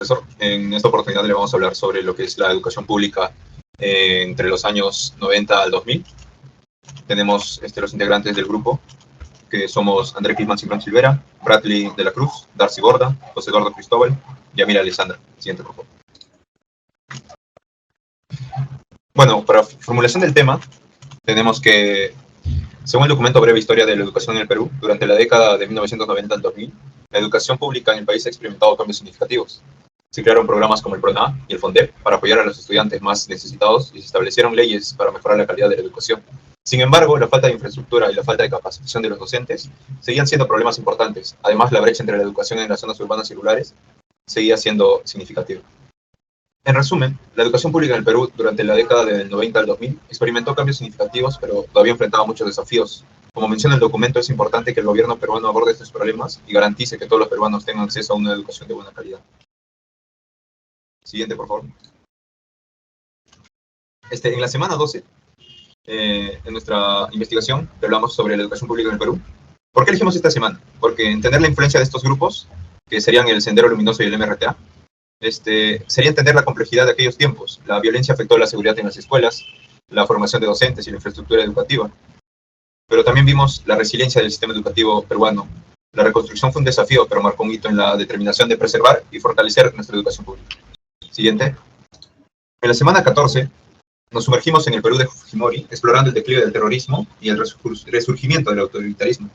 profesor. En esta oportunidad le vamos a hablar sobre lo que es la educación pública entre los años 90 al 2000. Tenemos los integrantes del grupo, que somos André Clisman Simbrón Silvera, Bradley de la Cruz, Darcy Borda, José Eduardo Cristóbal y Amira Alessandra. Siguiente, por favor. Bueno, para formulación del tema, tenemos que, según el documento Breve Historia de la Educación en el Perú, durante la década de 1990 al 2000, la educación pública en el país ha experimentado cambios significativos. Se crearon programas como el PRONA y el FONDEP para apoyar a los estudiantes más necesitados y se establecieron leyes para mejorar la calidad de la educación. Sin embargo, la falta de infraestructura y la falta de capacitación de los docentes seguían siendo problemas importantes. Además, la brecha entre la educación en las zonas urbanas y rurales seguía siendo significativa. En resumen, la educación pública en el Perú durante la década del 90 al 2000 experimentó cambios significativos, pero todavía enfrentaba muchos desafíos. Como menciona el documento, es importante que el gobierno peruano aborde estos problemas y garantice que todos los peruanos tengan acceso a una educación de buena calidad. Siguiente, por favor. En la semana 12, en nuestra investigación, hablamos sobre la educación pública en el Perú. ¿Por qué elegimos esta semana? Porque entender la influencia de estos grupos, que serían el Sendero Luminoso y el MRTA, sería entender la complejidad de aquellos tiempos. La violencia afectó la seguridad en las escuelas, la formación de docentes y la infraestructura educativa. Pero también vimos la resiliencia del sistema educativo peruano. La reconstrucción fue un desafío, pero marcó un hito en la determinación de preservar y fortalecer nuestra educación pública. Siguiente. En la semana 14, nos sumergimos en el Perú de Fujimori, explorando el declive del terrorismo y el resurgimiento del autoritarismo.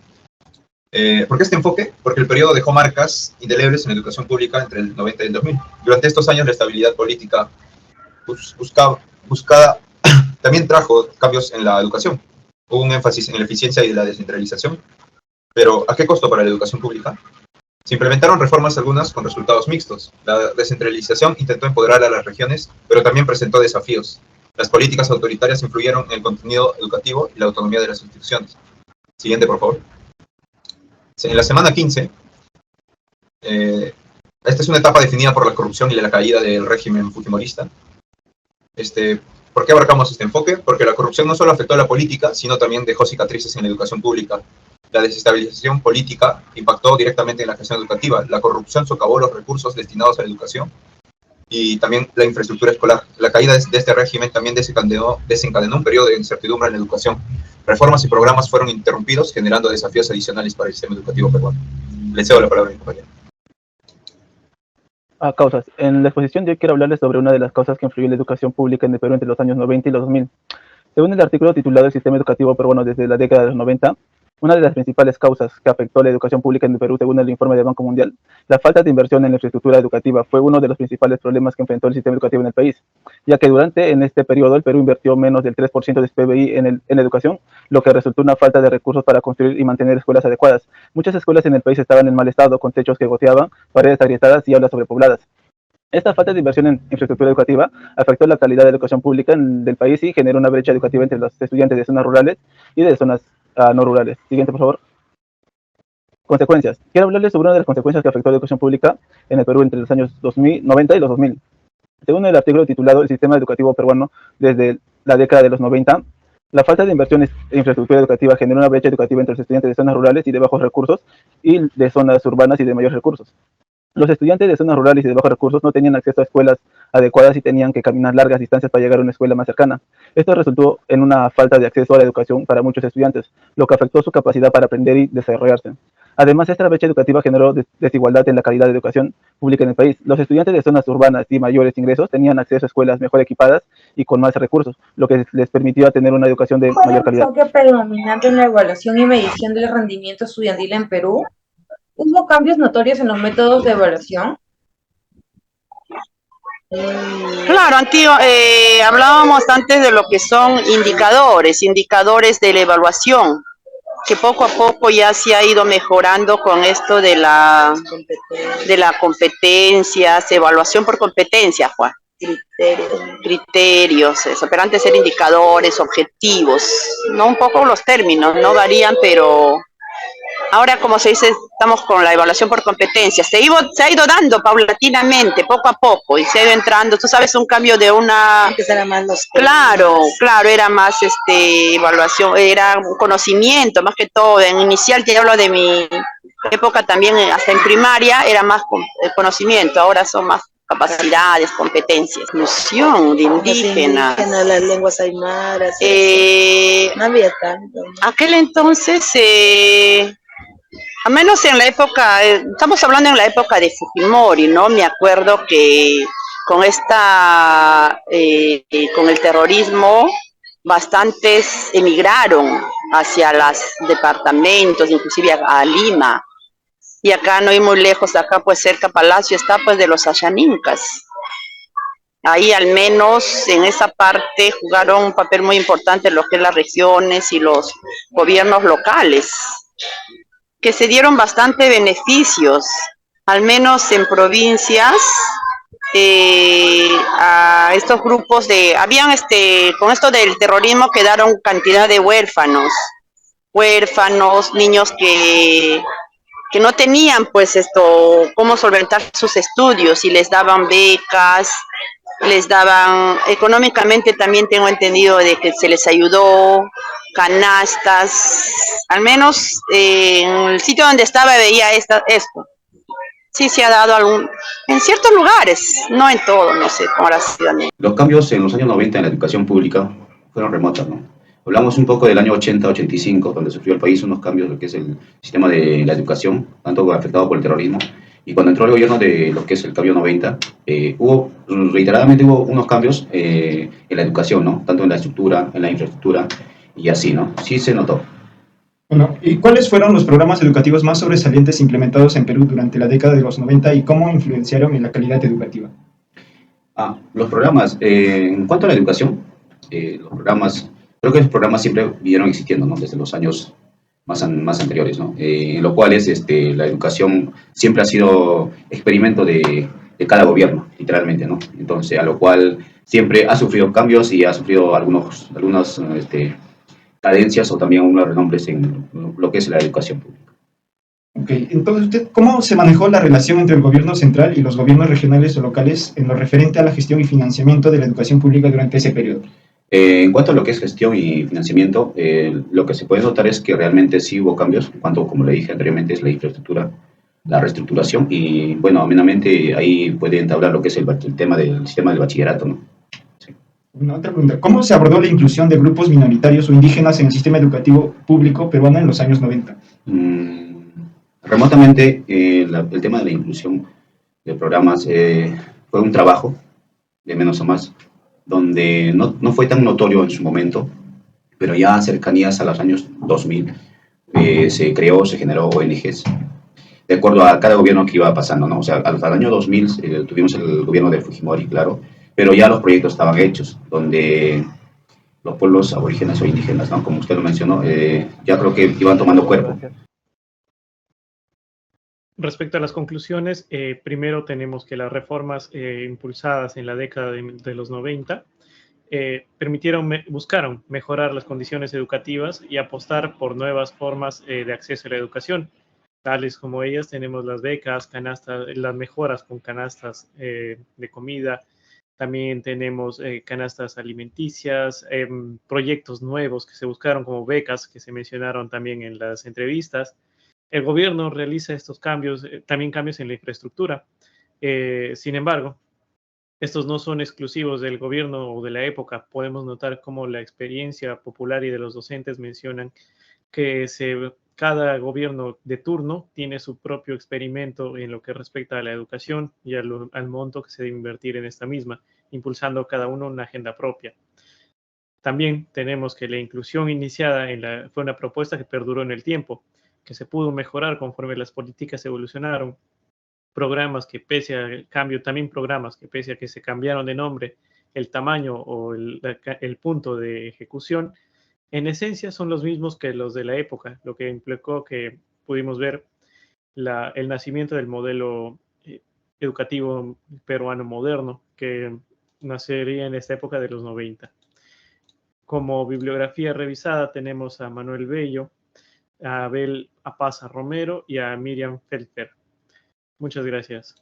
¿Por qué este enfoque? Porque el periodo dejó marcas indelebles en la educación pública entre el 90 y el 2000. Durante estos años, la estabilidad política buscada también trajo cambios en la educación. Hubo un énfasis en la eficiencia y la descentralización. Pero, ¿a qué costo para la educación pública? Se implementaron reformas algunas con resultados mixtos. La descentralización intentó empoderar a las regiones, pero también presentó desafíos. Las políticas autoritarias influyeron en el contenido educativo y la autonomía de las instituciones. Siguiente, por favor. En la semana 15, esta es una etapa definida por la corrupción y la caída del régimen fujimorista. ¿Por qué abarcamos este enfoque? Porque la corrupción no solo afectó a la política, sino también dejó cicatrices en la educación pública. La desestabilización política impactó directamente en la gestión educativa. La corrupción socavó los recursos destinados a la educación y también la infraestructura escolar. La caída de este régimen también desencadenó un periodo de incertidumbre en la educación. Reformas y programas fueron interrumpidos, generando desafíos adicionales para el sistema educativo peruano. Le cedo la palabra a mi compañero. Causas. En la exposición de hoy quiero hablarles sobre una de las causas que influyó en la educación pública en el Perú entre los años 90 y los 2000. Según el artículo titulado El sistema educativo peruano desde la década de los 90, una de las principales causas que afectó la educación pública en el Perú, según el informe del Banco Mundial, la falta de inversión en la infraestructura educativa fue uno de los principales problemas que enfrentó el sistema educativo en el país, ya que en este periodo el Perú invirtió menos del 3% de su PBI en educación, lo que resultó una falta de recursos para construir y mantener escuelas adecuadas. Muchas escuelas en el país estaban en mal estado, con techos que goteaban, paredes agrietadas y aulas sobrepobladas. Esta falta de inversión en infraestructura educativa afectó la calidad de la educación pública del país y generó una brecha educativa entre los estudiantes de zonas rurales y de zonas no rurales. Siguiente, por favor. Consecuencias. Quiero hablarles sobre una de las consecuencias que afectó a la educación pública en el Perú entre los años 90 y los 2000. Según el artículo titulado El sistema educativo peruano desde la década de los 90, la falta de inversión en infraestructura educativa generó una brecha educativa entre los estudiantes de zonas rurales y de bajos recursos y de zonas urbanas y de mayores recursos. Los estudiantes de zonas rurales y de bajos recursos no tenían acceso a escuelas adecuadas y tenían que caminar largas distancias para llegar a una escuela más cercana. Esto resultó en una falta de acceso a la educación para muchos estudiantes, lo que afectó su capacidad para aprender y desarrollarse. Además, esta brecha educativa generó desigualdad en la calidad de educación pública en el país. Los estudiantes de zonas urbanas y mayores ingresos tenían acceso a escuelas mejor equipadas y con más recursos, lo que les permitió tener una educación de mayor calidad. ¿Cuál es el enfoque predominante en la evaluación y medición del rendimiento estudiantil en Perú? ¿Hubo cambios notorios en los métodos de evaluación? Claro, hablábamos antes de lo que son indicadores de la evaluación, que poco a poco ya se ha ido mejorando con esto de la competencias, evaluación por competencia, Juan. Criterios, eso, pero antes eran indicadores, objetivos, no un poco los términos, no varían, pero ahora, como se dice, estamos con la evaluación por competencias. Se ha ido dando paulatinamente, poco a poco, y se ha ido entrando, tú sabes, un cambio de una... Antes era más los Claro, era más evaluación, era un conocimiento, más que todo. En inicial, te hablo de mi época también, hasta en primaria, era más conocimiento, ahora son más capacidades, competencias. Inclusión de indígenas. Las lenguas aymaras. No había tanto. Aquel entonces, al menos en la época, estamos hablando en la época de Fujimori, ¿no? Me acuerdo que con con el terrorismo, bastantes emigraron hacia los departamentos, inclusive a Lima. Y acá no hay muy lejos, acá pues cerca Palacio está pues de los Ayanincas. Ahí al menos en esa parte jugaron un papel muy importante lo que es las regiones y los gobiernos locales, que se dieron bastante beneficios, al menos en provincias, a estos grupos con esto del terrorismo quedaron cantidad de huérfanos, niños que no tenían pues cómo solventar sus estudios y les daban becas, les daban, económicamente también tengo entendido de que se les ayudó, canastas, al menos en el sitio donde estaba veía esto. Sí se ha dado en ciertos lugares, no en todo, no sé cómo ha sido. Los cambios en los años 90 en la educación pública fueron remotos, ¿no? Hablamos un poco del año 80-85, donde sufrió el país unos cambios en lo que es el sistema de la educación, tanto afectado por el terrorismo. Y cuando entró el gobierno de lo que es el cambio 90, reiteradamente hubo unos cambios en la educación, ¿no? Tanto en la estructura, en la infraestructura y así, ¿no? Sí se notó. Bueno, ¿y cuáles fueron los programas educativos más sobresalientes implementados en Perú durante la década de los 90 y cómo influenciaron en la calidad educativa? Los programas, en cuanto a la educación, creo que los programas siempre vinieron existiendo, ¿no? Desde los años más anteriores, ¿no? En lo cual la educación siempre ha sido experimento de cada gobierno, literalmente, ¿no? Entonces, a lo cual siempre ha sufrido cambios y ha sufrido algunas cadencias o también unos renombres en lo que es la educación pública. Ok, entonces, ¿cómo se manejó la relación entre el gobierno central y los gobiernos regionales o locales en lo referente a la gestión y financiamiento de la educación pública durante ese periodo? En cuanto a lo que es gestión y financiamiento, lo que se puede notar es que realmente sí hubo cambios, en cuanto, como le dije anteriormente, es la infraestructura, la reestructuración y, bueno, amenamente ahí puede entablar lo que es el tema del sistema del bachillerato, ¿no? Una otra pregunta, ¿cómo se abordó la inclusión de grupos minoritarios o indígenas en el sistema educativo público peruano en los años 90? Remotamente, el tema de la inclusión de programas fue un trabajo, de menos a más, donde no fue tan notorio en su momento, pero ya cercanías a los años 2000 se generó ONGs, de acuerdo a cada gobierno que iba pasando, ¿no? O sea, al año 2000 tuvimos el gobierno de Fujimori, claro, pero ya los proyectos estaban hechos, donde los pueblos aborígenes o indígenas, ¿no? Como usted lo mencionó, ya creo que iban tomando cuerpo. Respecto a las conclusiones, primero tenemos que las reformas impulsadas en la década de los 90 buscaron mejorar las condiciones educativas y apostar por nuevas formas de acceso a la educación. Tales como ellas tenemos las becas, las mejoras con canastas de comida, también tenemos canastas alimenticias, proyectos nuevos que se buscaron como becas que se mencionaron también en las entrevistas. El gobierno realiza estos cambios, también cambios en la infraestructura. Sin embargo, estos no son exclusivos del gobierno o de la época. Podemos notar cómo la experiencia popular y de los docentes mencionan que cada gobierno de turno tiene su propio experimento en lo que respecta a la educación y al monto que se debe invertir en esta misma, impulsando cada uno una agenda propia. También tenemos que la inclusión iniciada fue una propuesta que perduró en el tiempo, que se pudo mejorar conforme las políticas evolucionaron. Programas que pese al cambio, también programas que pese a que se cambiaron de nombre, el tamaño o el punto de ejecución, en esencia son los mismos que los de la época, lo que implicó que pudimos ver el nacimiento del modelo educativo peruano moderno, que nacería en esta época de los 90. Como bibliografía revisada tenemos a Manuel Bello, a Abel Apaza Romero y a Miriam Felper. Muchas gracias.